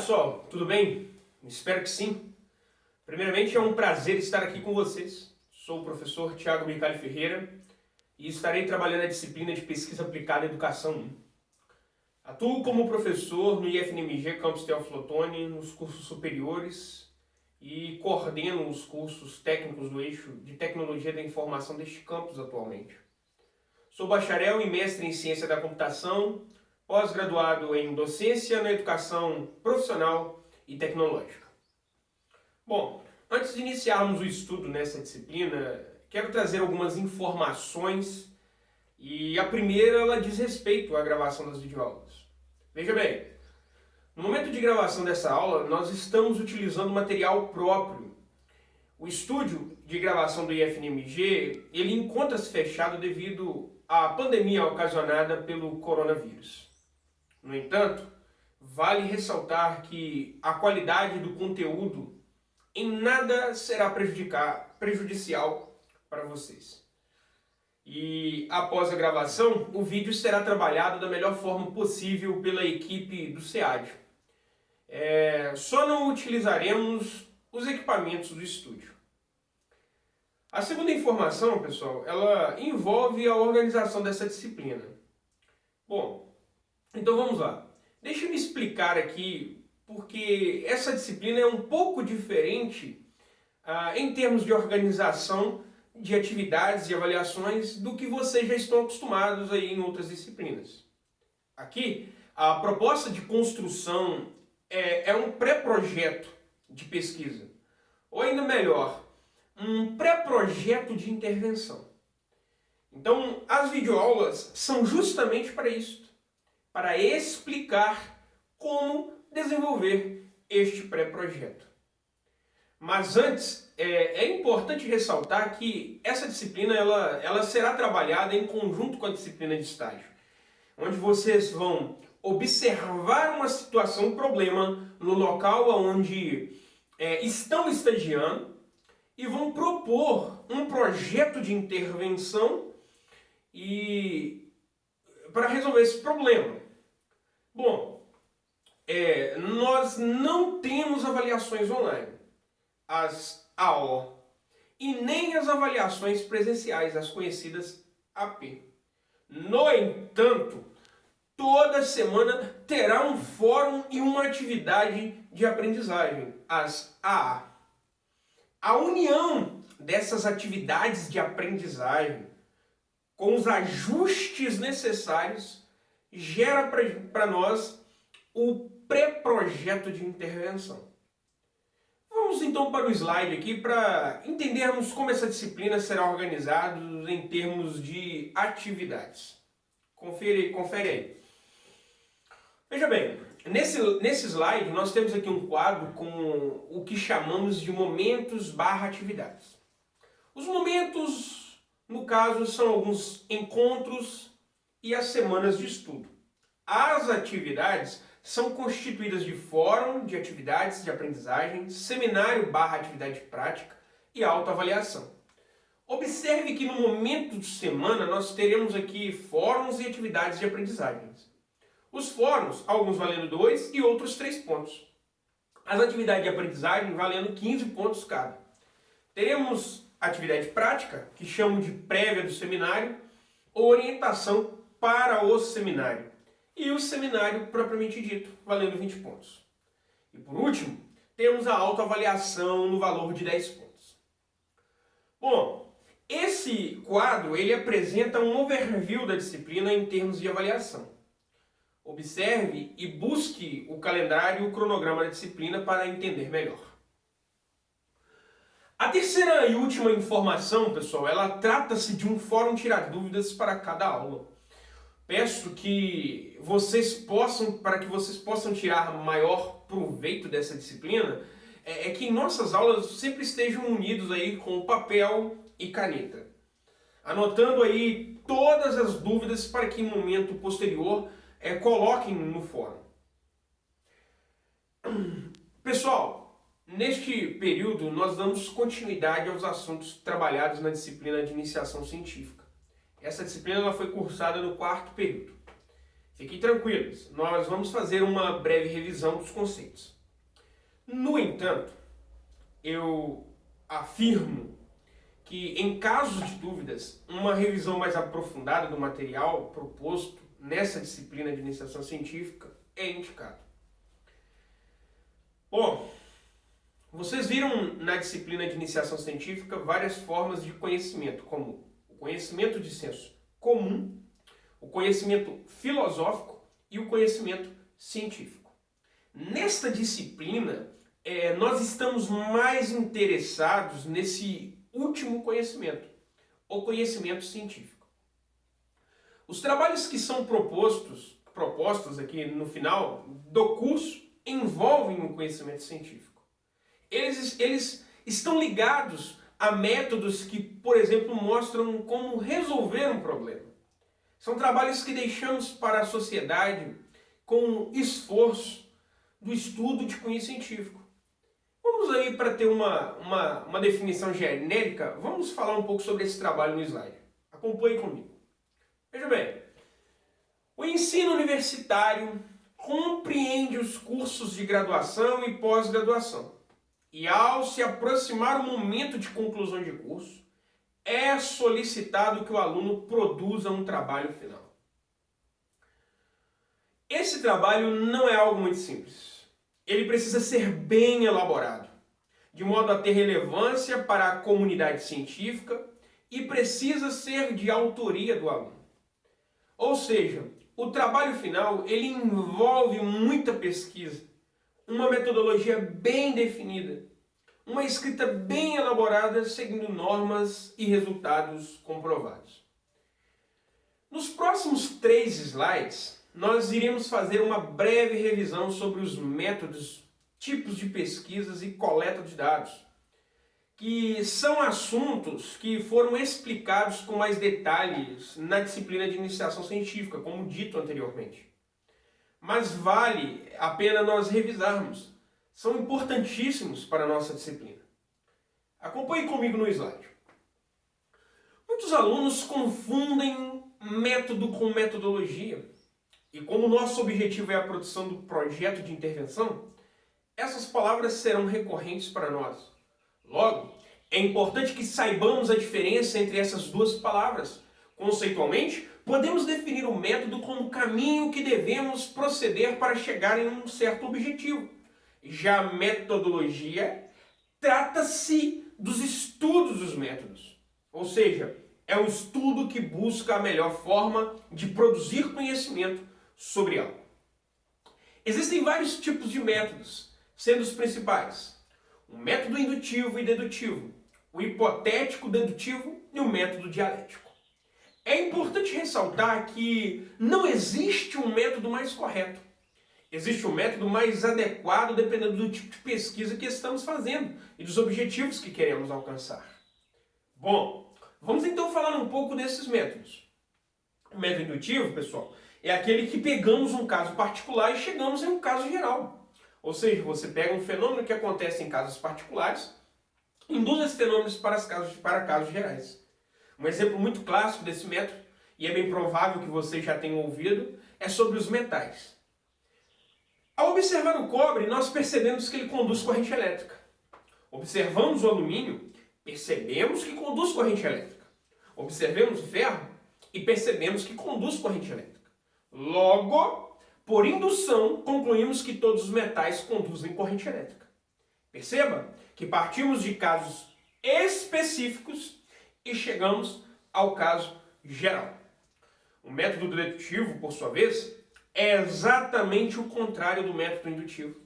pessoal, tudo bem? Espero que sim. Primeiramente é um prazer estar aqui com vocês. Sou o professor Thiago Micali Ferreira e estarei trabalhando a disciplina de Pesquisa Aplicada Educação 1. Atuo como professor no IFNMG Campus Teófilo Otoni, nos cursos superiores e coordeno os cursos técnicos do eixo de Tecnologia da Informação deste campus atualmente. Sou bacharel e mestre em Ciência da Computação, pós-graduado em Docência na Educação Profissional e Tecnológica. Bom, antes de iniciarmos o estudo nessa disciplina, quero trazer algumas informações e a primeira ela diz respeito à gravação das videoaulas. Veja bem, no momento de gravação dessa aula, nós estamos utilizando material próprio. O estúdio de gravação do IFNMG, ele encontra-se fechado devido à pandemia ocasionada pelo coronavírus. No entanto, vale ressaltar que a qualidade do conteúdo em nada será prejudicial para vocês. E após a gravação, o vídeo será trabalhado da melhor forma possível pela equipe do SEAD. Só não utilizaremos os equipamentos do estúdio. A segunda informação, pessoal, ela envolve a organização dessa disciplina. Bom, então vamos lá. Deixa eu me explicar aqui, porque essa disciplina é um pouco diferente em termos de organização de atividades e avaliações do que vocês já estão acostumados aí em outras disciplinas. Aqui, a proposta de construção é um pré-projeto de pesquisa, ou ainda melhor, um pré-projeto de intervenção. Então, as videoaulas são justamente para isso, para explicar como desenvolver este pré-projeto. Mas antes, é importante ressaltar que essa disciplina ela será trabalhada em conjunto com a disciplina de estágio, onde vocês vão observar uma situação, um problema no local onde estão estagiando e vão propor um projeto de intervenção para resolver esse problema. Bom, nós não temos avaliações online, as AO, e nem as avaliações presenciais, as conhecidas AP. No entanto, toda semana terá um fórum e uma atividade de aprendizagem, as AA. A união dessas atividades de aprendizagem com os ajustes necessários gera para nós o pré-projeto de intervenção. Vamos então para o slide aqui para entendermos como essa disciplina será organizada em termos de atividades. Confere aí. Veja bem, nesse slide nós temos aqui um quadro com o que chamamos de momentos/atividades. Os momentos, no caso, são alguns encontros e as semanas de estudo. As atividades são constituídas de fórum de atividades de aprendizagem, seminário/atividade prática e autoavaliação. Observe que no momento de semana nós teremos aqui fóruns e atividades de aprendizagens. Os fóruns, alguns valendo 2 e outros 3 pontos. As atividades de aprendizagem valendo 15 pontos cada. Teremos atividade prática, que chamam de prévia do seminário, ou orientação para o seminário. E o seminário propriamente dito, valendo 20 pontos. E por último, temos a autoavaliação no valor de 10 pontos. Bom, esse quadro ele apresenta um overview da disciplina em termos de avaliação. Observe e busque o calendário e o cronograma da disciplina para entender melhor. A terceira e última informação, pessoal, ela trata-se de um fórum tirar dúvidas para cada aula. Peço que para que vocês possam tirar maior proveito dessa disciplina, que em nossas aulas sempre estejam unidos aí com papel e caneta, anotando aí todas as dúvidas para que em momento posterior coloquem no fórum. Pessoal, neste período nós damos continuidade aos assuntos trabalhados na disciplina de iniciação científica. Essa disciplina ela foi cursada no 4º período. Fiquem tranquilos, nós vamos fazer uma breve revisão dos conceitos. No entanto, eu afirmo que, em casos de dúvidas, uma revisão mais aprofundada do material proposto nessa disciplina de iniciação científica é indicado. Bom, vocês viram na disciplina de iniciação científica várias formas de conhecimento, como o conhecimento de senso comum, o conhecimento filosófico e o conhecimento científico. Nesta disciplina, nós estamos mais interessados nesse último conhecimento, o conhecimento científico. Os trabalhos que são propostos aqui no final do curso envolvem o conhecimento científico. Eles estão ligados a métodos que, por exemplo, mostram como resolver um problema. São trabalhos que deixamos para a sociedade com esforço do estudo de cunho científico. Vamos aí, para ter uma definição genérica, vamos falar um pouco sobre esse trabalho no slide. Acompanhe comigo. Veja bem, o ensino universitário compreende os cursos de graduação e pós-graduação. E ao se aproximar o momento de conclusão de curso, é solicitado que o aluno produza um trabalho final. Esse trabalho não é algo muito simples. Ele precisa ser bem elaborado, de modo a ter relevância para a comunidade científica e precisa ser de autoria do aluno. Ou seja, o trabalho final ele envolve muita pesquisa, uma metodologia bem definida, uma escrita bem elaborada seguindo normas e resultados comprovados. Nos próximos 3 slides, nós iremos fazer uma breve revisão sobre os métodos, tipos de pesquisas e coleta de dados, que são assuntos que foram explicados com mais detalhes na disciplina de iniciação científica, como dito anteriormente. Mas vale a pena nós revisarmos. São importantíssimos para a nossa disciplina. Acompanhe comigo no slide. Muitos alunos confundem método com metodologia. E como o nosso objetivo é a produção do projeto de intervenção, essas palavras serão recorrentes para nós. Logo, é importante que saibamos a diferença entre essas duas palavras. Conceitualmente, podemos definir o método como o caminho que devemos proceder para chegar em um certo objetivo. Já a metodologia trata-se dos estudos dos métodos. Ou seja, é o estudo que busca a melhor forma de produzir conhecimento sobre algo. Existem vários tipos de métodos, sendo os principais o método indutivo e dedutivo, o hipotético dedutivo e o método dialético. É importante ressaltar que não existe um método mais correto. Existe um método mais adequado dependendo do tipo de pesquisa que estamos fazendo e dos objetivos que queremos alcançar. Bom, vamos então falar um pouco desses métodos. O método indutivo, pessoal, é aquele que pegamos um caso particular e chegamos em um caso geral. Ou seja, você pega um fenômeno que acontece em casos particulares, induz esse fenômeno para casos gerais. Um exemplo muito clássico desse método, e é bem provável que vocês já tenham ouvido, é sobre os metais. Ao observar o cobre, nós percebemos que ele conduz corrente elétrica. Observamos o alumínio, percebemos que conduz corrente elétrica. Observemos o ferro e percebemos que conduz corrente elétrica. Logo, por indução, concluímos que todos os metais conduzem corrente elétrica. Perceba que partimos de casos específicos e chegamos ao caso geral. O método dedutivo, por sua vez, é exatamente o contrário do método indutivo.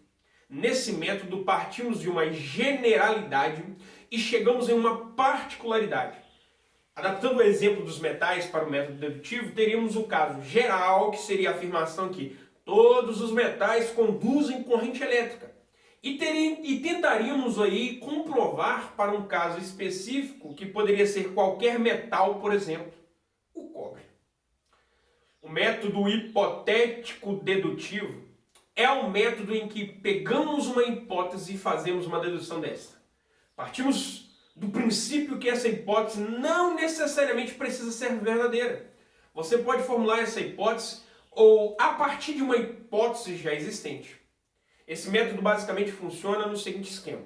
Nesse método, partimos de uma generalidade e chegamos em uma particularidade. Adaptando o exemplo dos metais para o método dedutivo, teríamos o caso geral, que seria a afirmação que todos os metais conduzem corrente elétrica. E tentaríamos aí comprovar para um caso específico, que poderia ser qualquer metal, por exemplo, o cobre. O método hipotético dedutivo é o método em que pegamos uma hipótese e fazemos uma dedução dessa. Partimos do princípio que essa hipótese não necessariamente precisa ser verdadeira. Você pode formular essa hipótese ou a partir de uma hipótese já existente. Esse método basicamente funciona no seguinte esquema.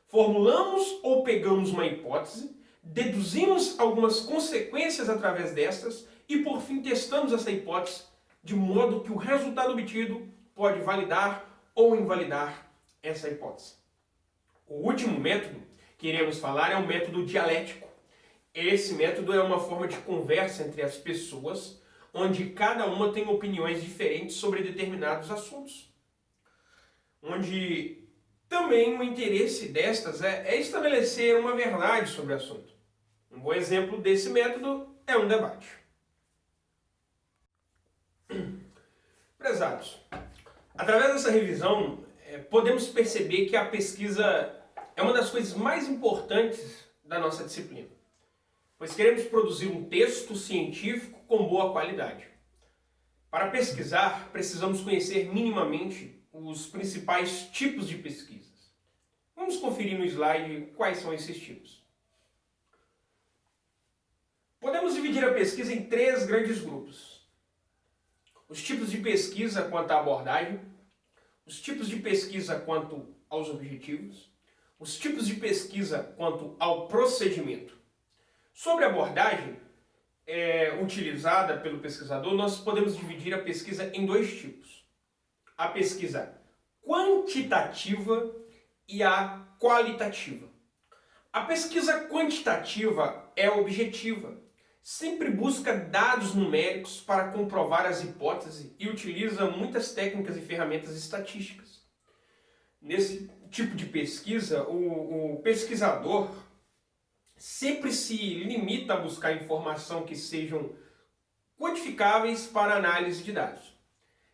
Formulamos ou pegamos uma hipótese, deduzimos algumas consequências através destas e, por fim, testamos essa hipótese de modo que o resultado obtido pode validar ou invalidar essa hipótese. O último método que iremos falar é o método dialético. Esse método é uma forma de conversa entre as pessoas, onde cada uma tem opiniões diferentes sobre determinados assuntos. Onde também o interesse destas é estabelecer uma verdade sobre o assunto. Um bom exemplo desse método é um debate. Prezados, através dessa revisão, podemos perceber que a pesquisa é uma das coisas mais importantes da nossa disciplina, pois queremos produzir um texto científico com boa qualidade. Para pesquisar, precisamos conhecer minimamente os principais tipos de pesquisas. Vamos conferir no slide quais são esses tipos. Podemos dividir a pesquisa em 3 grandes grupos. Os tipos de pesquisa quanto à abordagem, os tipos de pesquisa quanto aos objetivos, os tipos de pesquisa quanto ao procedimento. Sobre a abordagem utilizada pelo pesquisador, nós podemos dividir a pesquisa em 2 tipos. A pesquisa quantitativa e a qualitativa. A pesquisa quantitativa é objetiva, sempre busca dados numéricos para comprovar as hipóteses e utiliza muitas técnicas e ferramentas estatísticas. Nesse tipo de pesquisa, o pesquisador sempre se limita a buscar informação que sejam quantificáveis para análise de dados.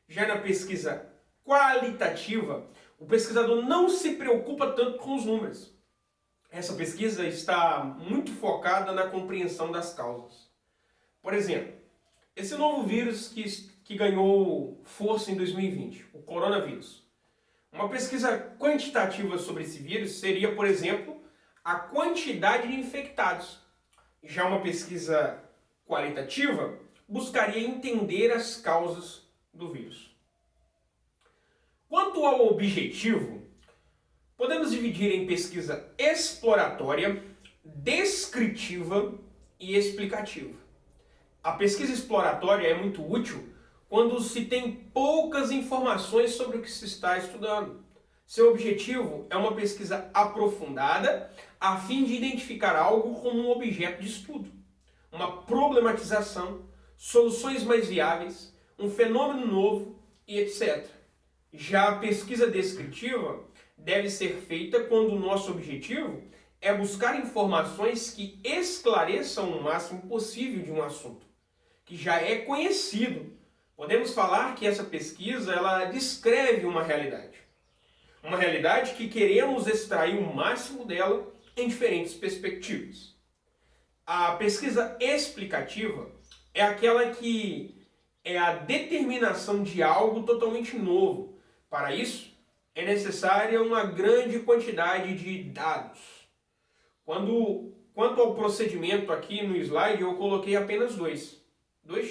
Já na pesquisa qualitativa, o pesquisador não se preocupa tanto com os números. Essa pesquisa está muito focada na compreensão das causas. Por exemplo, esse novo vírus que ganhou força em 2020, o coronavírus. Uma pesquisa quantitativa sobre esse vírus seria, por exemplo, a quantidade de infectados. Já uma pesquisa qualitativa buscaria entender as causas do vírus. Quanto ao objetivo, podemos dividir em pesquisa exploratória, descritiva e explicativa. A pesquisa exploratória é muito útil quando se tem poucas informações sobre o que se está estudando. Seu objetivo é uma pesquisa aprofundada a fim de identificar algo como um objeto de estudo, uma problematização, soluções mais viáveis, um fenômeno novo e etc. Já a pesquisa descritiva deve ser feita quando o nosso objetivo é buscar informações que esclareçam o máximo possível de um assunto, que já é conhecido. Podemos falar que essa pesquisa ela descreve uma realidade que queremos extrair o máximo dela em diferentes perspectivas. A pesquisa explicativa é aquela que é a determinação de algo totalmente novo. Para isso, é necessária uma grande quantidade de dados. Quanto ao procedimento aqui no slide, eu coloquei apenas dois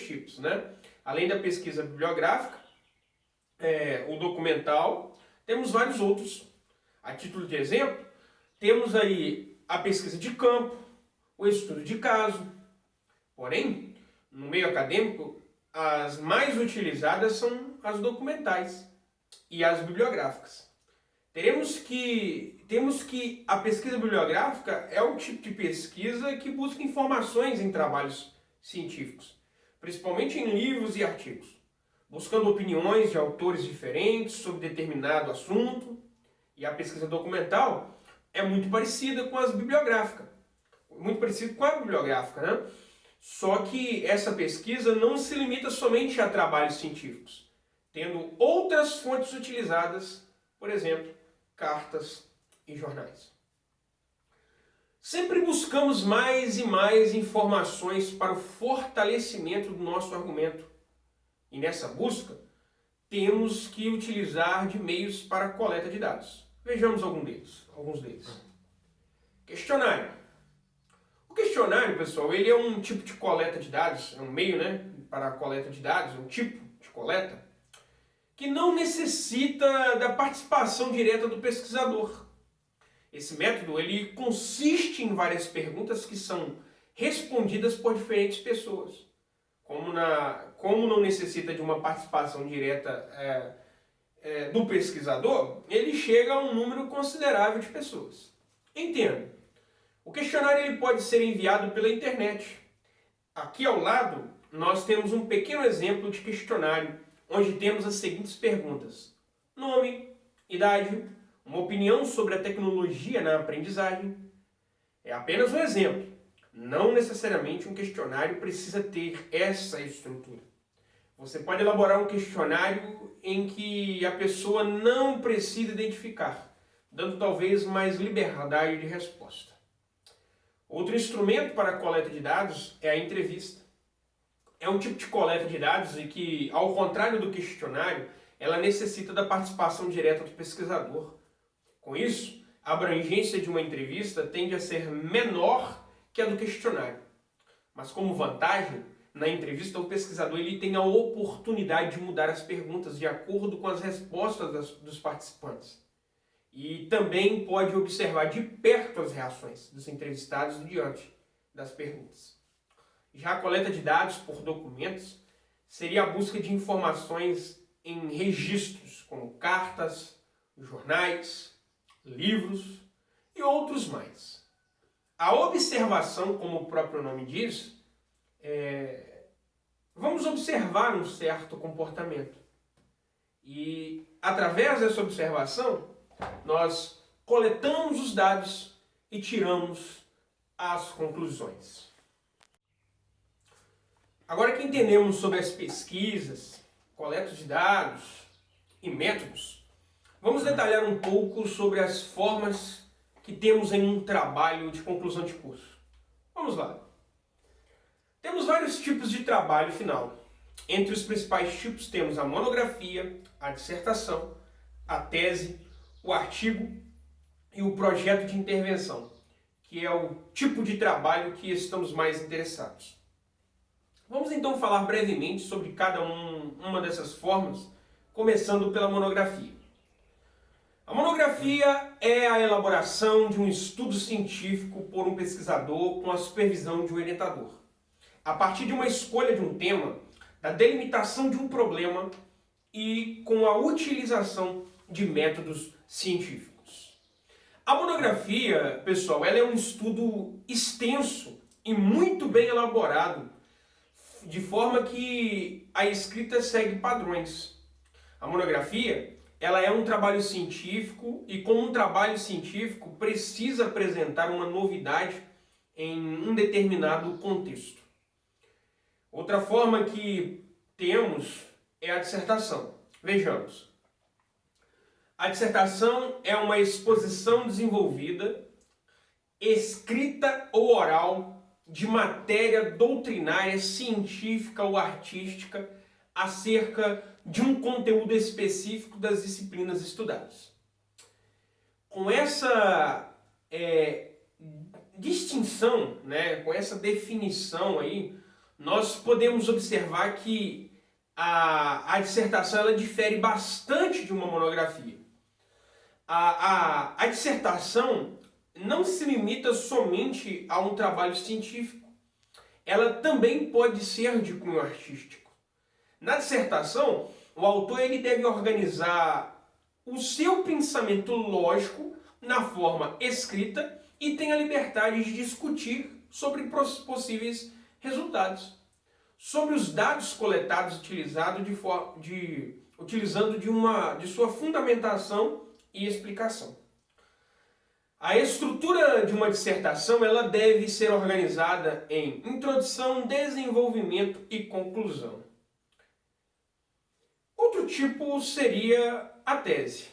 tipos, né? Além da pesquisa bibliográfica, o documental, temos vários outros. A título de exemplo, temos aí a pesquisa de campo, o estudo de caso. Porém, no meio acadêmico, as mais utilizadas são as documentais e as bibliográficas. Temos que a pesquisa bibliográfica é o tipo de pesquisa que busca informações em trabalhos científicos, principalmente em livros e artigos, buscando opiniões de autores diferentes sobre determinado assunto. E a pesquisa documental é muito parecida com a bibliográfica, né? Só que essa pesquisa não se limita somente a trabalhos científicos, tendo outras fontes utilizadas, por exemplo, cartas e jornais. Sempre buscamos mais e mais informações para o fortalecimento do nosso argumento. E nessa busca, temos que utilizar de meios para a coleta de dados. Vejamos alguns deles. Questionário. O questionário, pessoal, ele é um tipo de coleta de dados, é um meio, né, para a coleta de dados, um tipo de coleta que não necessita da participação direta do pesquisador. Esse método ele consiste em várias perguntas que são respondidas por diferentes pessoas. Como não necessita de uma participação direta do pesquisador, ele chega a um número considerável de pessoas. Entenda, o questionário ele pode ser enviado pela internet. Aqui ao lado, nós temos um pequeno exemplo de questionário, onde temos as seguintes perguntas: nome, idade, uma opinião sobre a tecnologia na aprendizagem. É apenas um exemplo. Não necessariamente um questionário precisa ter essa estrutura. Você pode elaborar um questionário em que a pessoa não precisa identificar, dando talvez mais liberdade de resposta. Outro instrumento para a coleta de dados é a entrevista. É um tipo de coleta de dados em que, ao contrário do questionário, ela necessita da participação direta do pesquisador. Com isso, a abrangência de uma entrevista tende a ser menor que a do questionário. Mas como vantagem, na entrevista o pesquisador ele tem a oportunidade de mudar as perguntas de acordo com as respostas dos participantes. E também pode observar de perto as reações dos entrevistados diante das perguntas. Já a coleta de dados por documentos seria a busca de informações em registros, como cartas, jornais, livros e outros mais. A observação, como o próprio nome diz, vamos observar um certo comportamento. E, através dessa observação, nós coletamos os dados e tiramos as conclusões. Agora que entendemos sobre as pesquisas, coletas de dados e métodos, vamos detalhar um pouco sobre as formas que temos em um trabalho de conclusão de curso. Vamos lá. Temos vários tipos de trabalho final. Entre os principais tipos temos a monografia, a dissertação, a tese, o artigo e o projeto de intervenção, que é o tipo de trabalho que estamos mais interessados. Vamos então falar brevemente sobre cada uma dessas formas, começando pela monografia. A monografia é a elaboração de um estudo científico por um pesquisador com a supervisão de um orientador, a partir de uma escolha de um tema, da delimitação de um problema e com a utilização de métodos científicos. A monografia, pessoal, ela é um estudo extenso e muito bem elaborado, de forma que a escrita segue padrões. A monografia, ela é um trabalho científico e, como um trabalho científico, precisa apresentar uma novidade em um determinado contexto. Outra forma que temos é a dissertação. Vejamos. A dissertação é uma exposição desenvolvida, escrita ou oral, de matéria doutrinária, científica ou artística acerca de um conteúdo específico das disciplinas estudadas. Com essa distinção, com essa definição aí, nós podemos observar que a dissertação ela difere bastante de uma monografia. A dissertação não se limita somente a um trabalho científico. Ela também pode ser de cunho artístico. Na dissertação, o autor ele deve organizar o seu pensamento lógico na forma escrita e tem a liberdade de discutir sobre possíveis resultados, sobre os dados coletados utilizando de sua fundamentação e explicação. A estrutura de uma dissertação ela deve ser organizada em introdução, desenvolvimento e conclusão. Outro tipo seria a tese.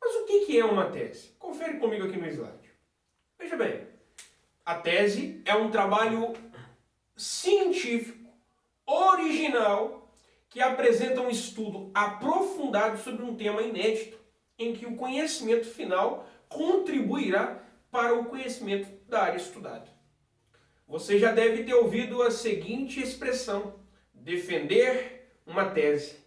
Mas o que é uma tese? Confere comigo aqui no slide. Veja bem, a tese é um trabalho científico, original, que apresenta um estudo aprofundado sobre um tema inédito, em que o conhecimento final contribuirá para o conhecimento da área estudada. Você já deve ter ouvido a seguinte expressão: defender uma tese.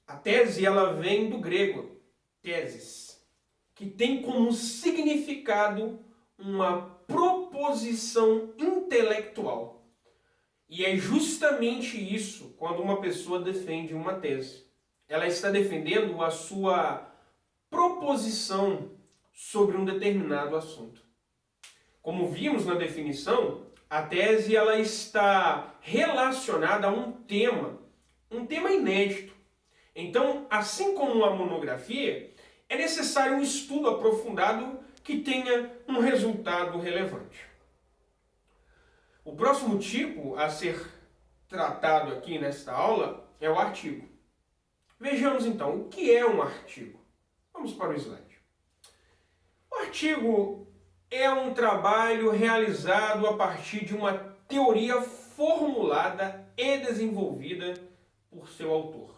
A tese ela vem do grego, tesis, que tem como significado uma proposição intelectual. E é justamente isso quando uma pessoa defende uma tese. Ela está defendendo a sua proposição sobre um determinado assunto. Como vimos na definição, a tese ela está relacionada a um tema inédito. Então, assim como uma monografia, é necessário um estudo aprofundado que tenha um resultado relevante. O próximo tipo a ser tratado aqui nesta aula é o artigo. Vejamos então o que é um artigo. Vamos para o slide. O artigo é um trabalho realizado a partir de uma teoria formulada e desenvolvida por seu autor.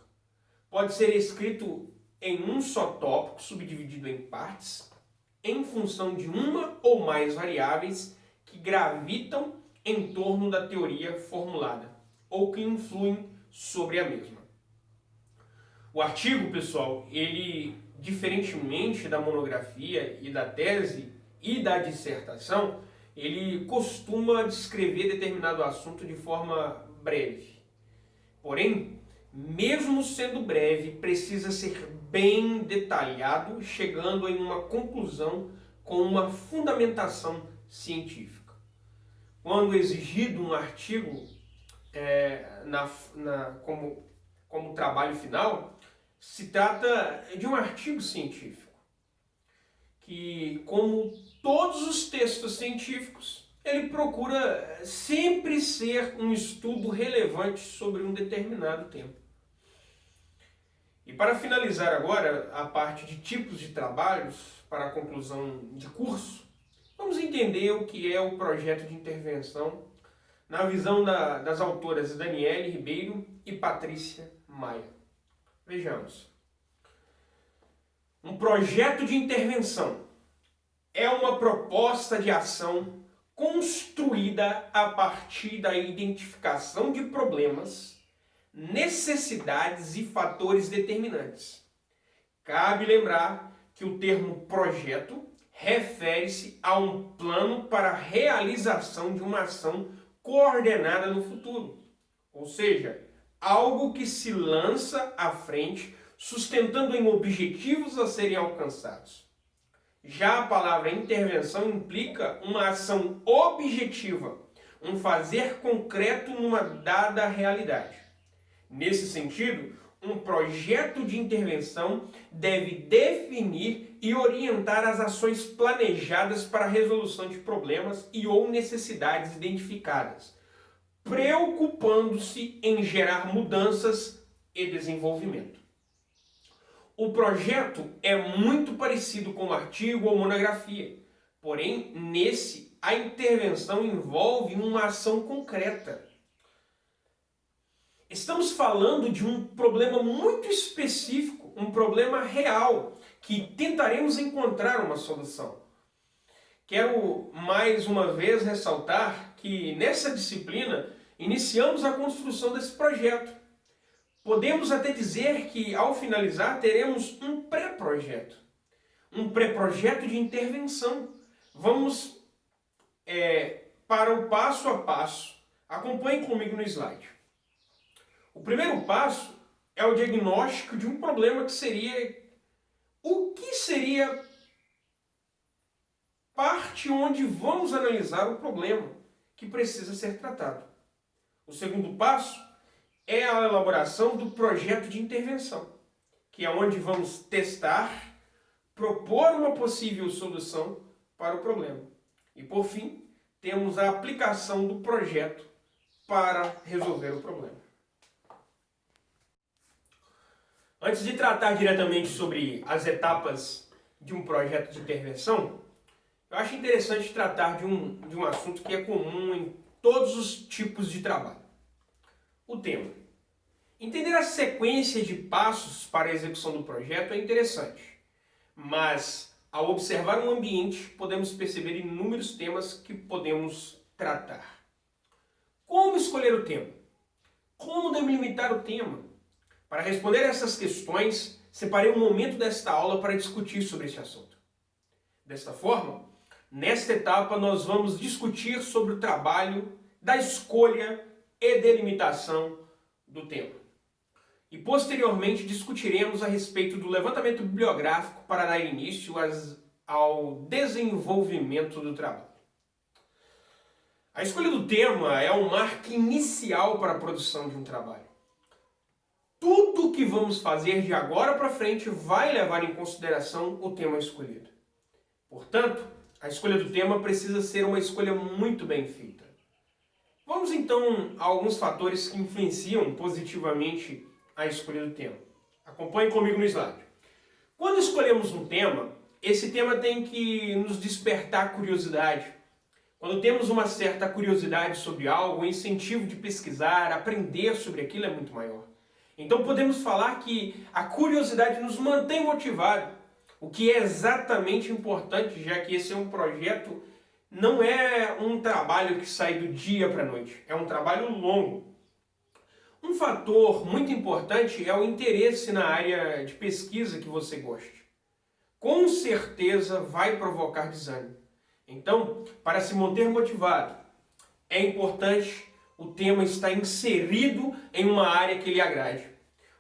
Pode ser escrito em um só tópico, subdividido em partes, em função de uma ou mais variáveis que gravitam em torno da teoria formulada ou que influem sobre a mesma. O artigo, pessoal, ele, diferentemente da monografia e da tese e da dissertação, ele costuma descrever determinado assunto de forma breve. Porém, mesmo sendo breve, precisa ser bem detalhado, chegando em uma conclusão com uma fundamentação científica. Quando exigido um artigo como trabalho final, se trata de um artigo científico, que, como todos os textos científicos, ele procura sempre ser um estudo relevante sobre um determinado tema. E para finalizar agora a parte de tipos de trabalhos, para a conclusão de curso, vamos entender o que é o projeto de intervenção na visão das autoras Daniele Ribeiro e Patrícia Maia. Vejamos. Um projeto de intervenção é uma proposta de ação construída a partir da identificação de problemas, necessidades e fatores determinantes. Cabe lembrar que o termo projeto refere-se a um plano para a realização de uma ação coordenada no futuro, ou seja, algo que se lança à frente, sustentando em objetivos a serem alcançados. Já a palavra intervenção implica uma ação objetiva, um fazer concreto numa dada realidade. Nesse sentido, um projeto de intervenção deve definir e orientar as ações planejadas para a resolução de problemas e ou necessidades identificadas, preocupando-se em gerar mudanças e desenvolvimento. O projeto é muito parecido com o artigo ou monografia, porém, nesse, a intervenção envolve uma ação concreta. Estamos falando de um problema muito específico, um problema real, que tentaremos encontrar uma solução. Quero mais uma vez ressaltar que nessa disciplina iniciamos a construção desse projeto. Podemos até dizer que ao finalizar teremos um pré-projeto de intervenção. Vamos para o passo a passo. Acompanhe comigo no slide. O primeiro passo é o diagnóstico de um problema que seria o que seria parte onde vamos analisar o problema que precisa ser tratado. O segundo passo é a elaboração do projeto de intervenção, que é onde vamos testar, propor uma possível solução para o problema. E por fim, temos a aplicação do projeto para resolver o problema. Antes de tratar diretamente sobre as etapas de um projeto de intervenção, eu acho interessante tratar de um assunto que é comum em todos os tipos de trabalho. O tema. Entender a sequência de passos para a execução do projeto é interessante, mas ao observar um ambiente podemos perceber inúmeros temas que podemos tratar. Como escolher o tema? Como delimitar o tema? Para responder a essas questões, separei um momento desta aula para discutir sobre esse assunto. Desta forma, nesta etapa nós vamos discutir sobre o trabalho da escolha e delimitação do tema. E posteriormente discutiremos a respeito do levantamento bibliográfico para dar início ao desenvolvimento do trabalho. A escolha do tema é o marco inicial para a produção de um trabalho. Tudo o que vamos fazer de agora para frente vai levar em consideração o tema escolhido. Portanto, a escolha do tema precisa ser uma escolha muito bem feita. Vamos então a alguns fatores que influenciam positivamente a escolha do tema. Acompanhe comigo no slide. Quando escolhemos um tema, esse tema tem que nos despertar curiosidade. Quando temos uma certa curiosidade sobre algo, o incentivo de pesquisar, aprender sobre aquilo é muito maior. Então podemos falar que a curiosidade nos mantém motivados, o que é exatamente importante, já que esse é um projeto, não é um trabalho que sai do dia para a noite, é um trabalho longo. Um fator muito importante é o interesse na área de pesquisa que você goste. Com certeza vai provocar desânimo. Então, para se manter motivado, é importante o tema estar inserido em uma área que lhe agrade.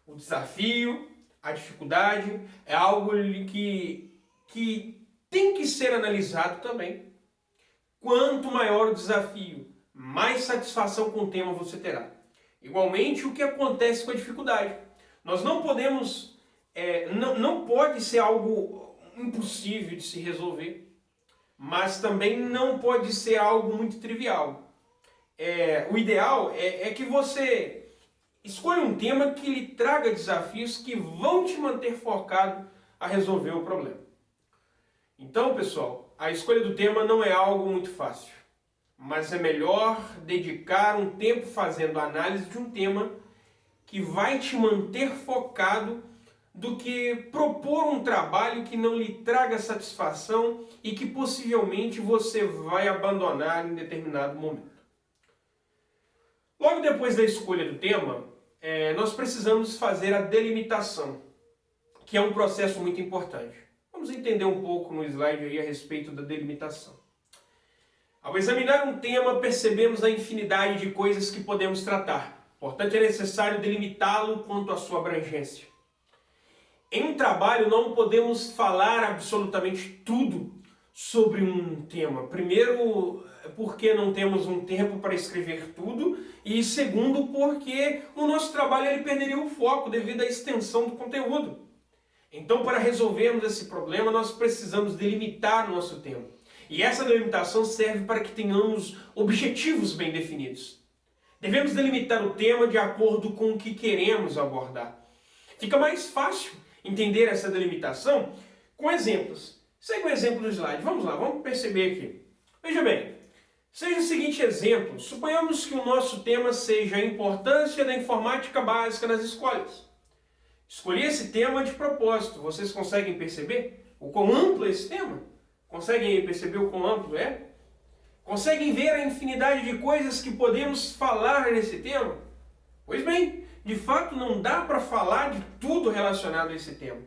O desafio, a dificuldade é algo que tem que ser analisado também. Quanto maior o desafio, mais satisfação com o tema você terá. Igualmente, o que acontece com a dificuldade. Nós não podemos, não pode ser algo impossível de se resolver, mas também não pode ser algo muito trivial. O ideal é que você escolha um tema que lhe traga desafios que vão te manter focado a resolver o problema. Então, pessoal, a escolha do tema não é algo muito fácil, mas é melhor dedicar um tempo fazendo a análise de um tema que vai te manter focado do que propor um trabalho que não lhe traga satisfação e que possivelmente você vai abandonar em determinado momento. Logo depois da escolha do tema, nós precisamos fazer a delimitação, que é um processo muito importante. Vamos entender um pouco no slide aí a respeito da delimitação. Ao examinar um tema, percebemos a infinidade de coisas que podemos tratar. Portanto, é necessário delimitá-lo quanto à sua abrangência. Em um trabalho não podemos falar absolutamente tudo sobre um tema. Primeiro, porque não temos um tempo para escrever tudo, e segundo, porque o nosso trabalho ele perderia o foco devido à extensão do conteúdo. Então, para resolvermos esse problema, nós precisamos delimitar o nosso tema. E essa delimitação serve para que tenhamos objetivos bem definidos. Devemos delimitar o tema de acordo com o que queremos abordar. Fica mais fácil entender essa delimitação com exemplos. Segue o exemplo do slide. Vamos lá, vamos perceber aqui. Veja bem, seja o seguinte exemplo. Suponhamos que o nosso tema seja a importância da informática básica nas escolas. Escolhi esse tema de propósito. Vocês conseguem perceber o quão amplo é esse tema? Conseguem perceber o quão amplo é? Conseguem ver a infinidade de coisas que podemos falar nesse tema? Pois bem, de fato não dá para falar de tudo relacionado a esse tema.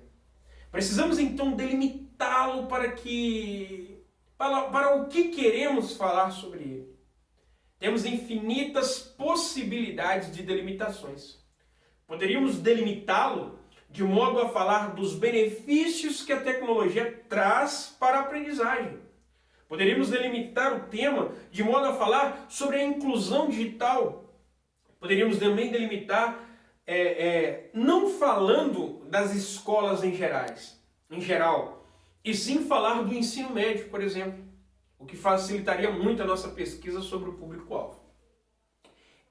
Precisamos então delimitá-lo para o que queremos falar sobre ele. Temos infinitas possibilidades de delimitações. Poderíamos delimitá-lo de modo a falar dos benefícios que a tecnologia traz para a aprendizagem. Poderíamos delimitar o tema de modo a falar sobre a inclusão digital. Poderíamos também delimitar, não falando das escolas em geral, e sim falar do ensino médio, por exemplo, o que facilitaria muito a nossa pesquisa sobre o público-alvo.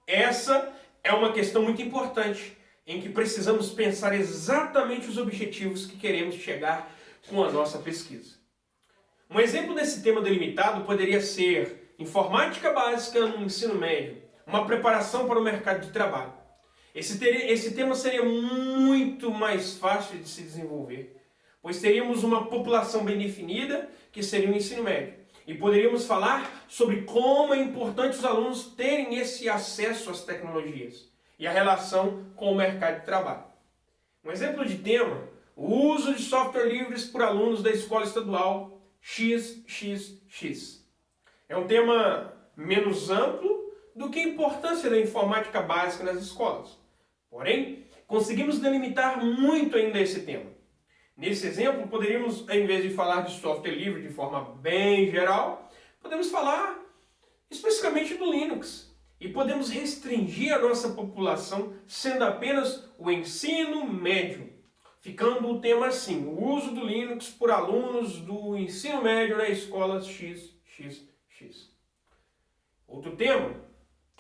Essa é uma questão muito importante, em que precisamos pensar exatamente os objetivos que queremos chegar com a nossa pesquisa. Um exemplo desse tema delimitado poderia ser informática básica no ensino médio, uma preparação para o mercado de trabalho. Esse tema seria muito mais fácil de se desenvolver, pois teríamos uma população bem definida, que seria o ensino médio. E poderíamos falar sobre como é importante os alunos terem esse acesso às tecnologias. e a relação com o mercado de trabalho. Um exemplo de tema: o uso de software livres por alunos da escola estadual XXX. É um tema menos amplo do que a importância da informática básica nas escolas. Porém, conseguimos delimitar muito ainda esse tema. Nesse exemplo, poderíamos, ao invés de falar de software livre de forma bem geral, podemos falar especificamente do Linux. E podemos restringir a nossa população sendo apenas o ensino médio, ficando o tema assim: o uso do Linux por alunos do ensino médio na escola XXX. Outro tema: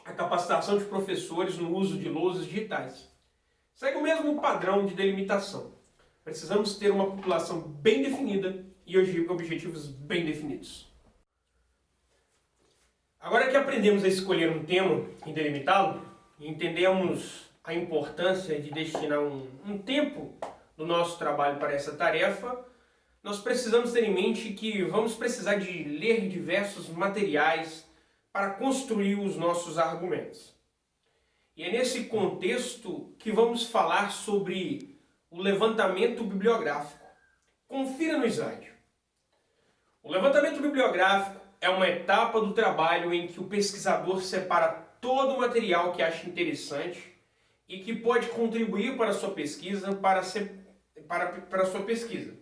a capacitação de professores no uso de louças digitais. Segue o mesmo padrão de delimitação. Precisamos ter uma população bem definida e objetivos bem definidos. Agora que aprendemos a escolher um tema e delimitá-lo, e entendemos a importância de destinar um tempo do nosso trabalho para essa tarefa, nós precisamos ter em mente que vamos precisar de ler diversos materiais para construir os nossos argumentos. E é nesse contexto que vamos falar sobre o levantamento bibliográfico. Confira no slide. O levantamento bibliográfico é uma etapa do trabalho em que o pesquisador separa todo o material que acha interessante e que pode contribuir para a sua pesquisa, para a sua pesquisa.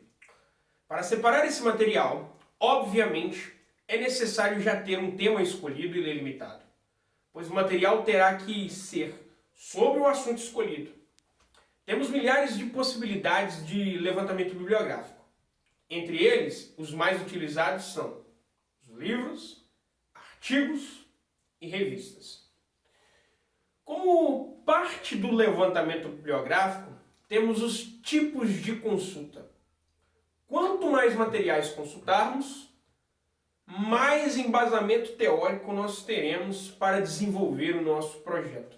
Para separar esse material, obviamente, é necessário já ter um tema escolhido e delimitado, pois o material terá que ser sobre o assunto escolhido. Temos milhares de possibilidades de levantamento bibliográfico. Entre eles, os mais utilizados são os livros, artigos e revistas. Como parte do levantamento bibliográfico, temos os tipos de consulta. Quanto mais materiais consultarmos, mais embasamento teórico nós teremos para desenvolver o nosso projeto.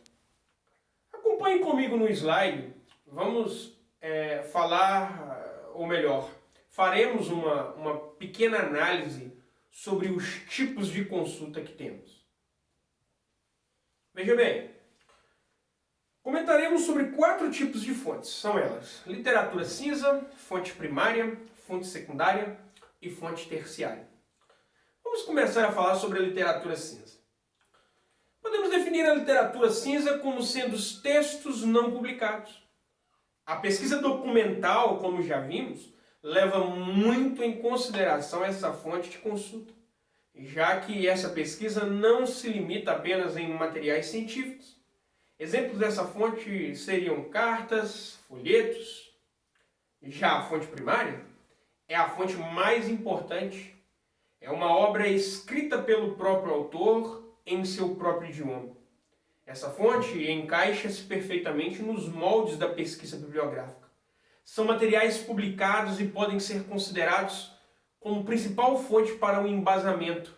Acompanhe comigo no slide. Vamos faremos uma pequena análise sobre os tipos de consulta que temos. Veja bem, comentaremos sobre 4 tipos de fontes. São elas: literatura cinza, fonte primária, fonte secundária e fonte terciária. Vamos começar a falar sobre a literatura cinza. Podemos definir a literatura cinza como sendo os textos não publicados. A pesquisa documental, como já vimos, leva muito em consideração essa fonte de consulta, já que essa pesquisa não se limita apenas em materiais científicos. Exemplos dessa fonte seriam cartas, folhetos. Já a fonte primária é a fonte mais importante. É uma obra escrita pelo próprio autor em seu próprio idioma. Essa fonte encaixa-se perfeitamente nos moldes da pesquisa bibliográfica. São materiais publicados e podem ser considerados como principal fonte para o embasamento.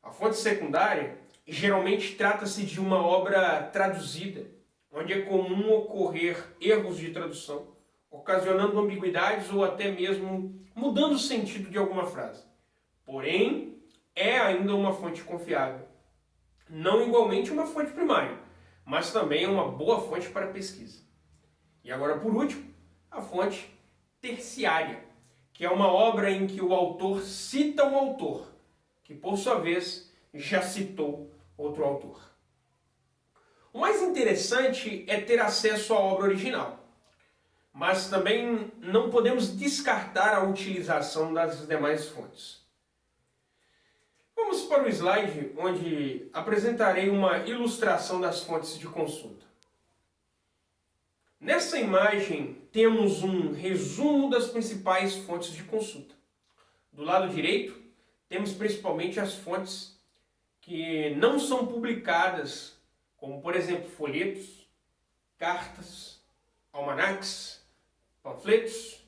A fonte secundária geralmente trata-se de uma obra traduzida, onde é comum ocorrer erros de tradução, ocasionando ambiguidades ou até mesmo mudando o sentido de alguma frase. Porém, é ainda uma fonte confiável. Não igualmente uma fonte primária, mas também é uma boa fonte para pesquisa. E agora, por último, a fonte terciária, que é uma obra em que o autor cita um autor, que por sua vez já citou outro autor. O mais interessante é ter acesso à obra original, mas também não podemos descartar a utilização das demais fontes. Vamos para o slide onde apresentarei uma ilustração das fontes de consulta. Nessa imagem temos um resumo das principais fontes de consulta. Do lado direito temos principalmente as fontes que não são publicadas, como por exemplo folhetos, cartas, almanaques, panfletos,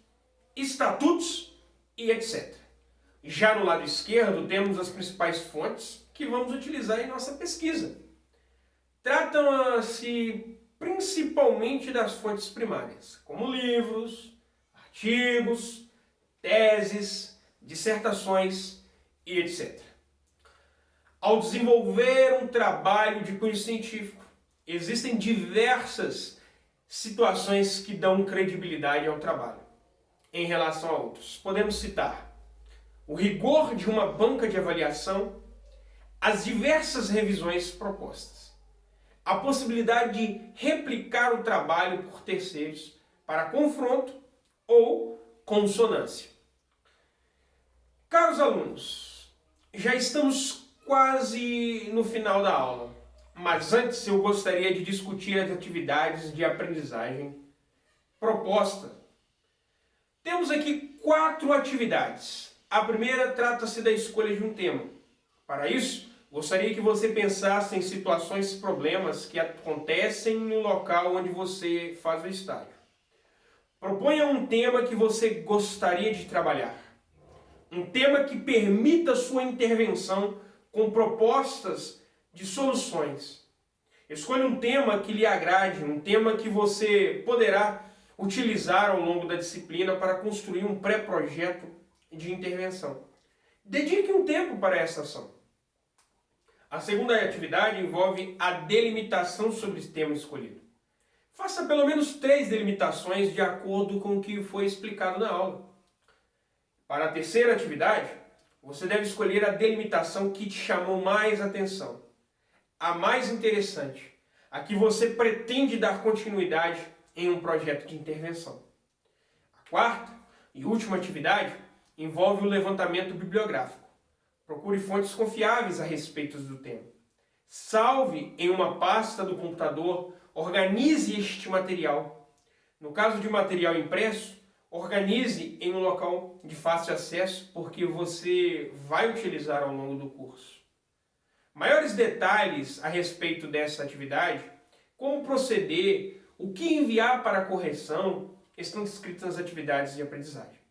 estatutos e etc. Já no lado esquerdo temos as principais fontes que vamos utilizar em nossa pesquisa. Tratam-se principalmente das fontes primárias, como livros, artigos, teses, dissertações e etc. Ao desenvolver um trabalho de cunho científico, existem diversas situações que dão credibilidade ao trabalho em relação a outros. Podemos citar o rigor de uma banca de avaliação, as diversas revisões propostas, a possibilidade de replicar o trabalho por terceiros para confronto ou consonância. Caros alunos, já estamos quase no final da aula, mas antes eu gostaria de discutir as atividades de aprendizagem proposta. Temos aqui 4 atividades. A primeira trata-se da escolha de um tema. Para isso, gostaria que você pensasse em situações e problemas que acontecem no local onde você faz o estágio. Proponha um tema que você gostaria de trabalhar. Um tema que permita sua intervenção com propostas de soluções. Escolha um tema que lhe agrade, um tema que você poderá utilizar ao longo da disciplina para construir um pré-projeto de intervenção. Dedique um tempo para essa ação. A segunda atividade envolve a delimitação sobre o tema escolhido. Faça pelo menos 3 delimitações de acordo com o que foi explicado na aula. Para a terceira atividade, você deve escolher a delimitação que te chamou mais atenção, a mais interessante, a que você pretende dar continuidade em um projeto de intervenção. A quarta e última atividade envolve o levantamento bibliográfico. Procure fontes confiáveis a respeito do tema. Salve em uma pasta do computador, organize este material. No caso de material impresso, organize em um local de fácil acesso, porque você vai utilizar ao longo do curso. Maiores detalhes a respeito dessa atividade, como proceder, o que enviar para correção, estão descritos nas atividades de aprendizagem.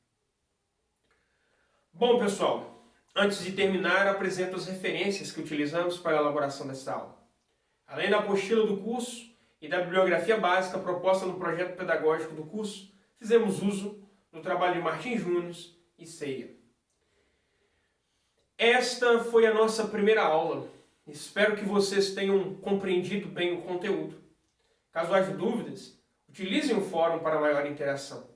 Bom, pessoal, antes de terminar, apresento as referências que utilizamos para a elaboração desta aula. Além da apostila do curso e da bibliografia básica proposta no projeto pedagógico do curso, fizemos uso do trabalho de Martins Júnior e Ceia. Esta foi a nossa primeira aula. Espero que vocês tenham compreendido bem o conteúdo. Caso haja dúvidas, utilizem o fórum para maior interação.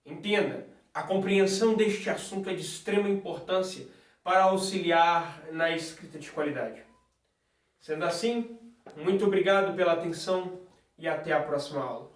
Entenda, a compreensão deste assunto é de extrema importância para auxiliar na escrita de qualidade. Sendo assim, muito obrigado pela atenção e até a próxima aula.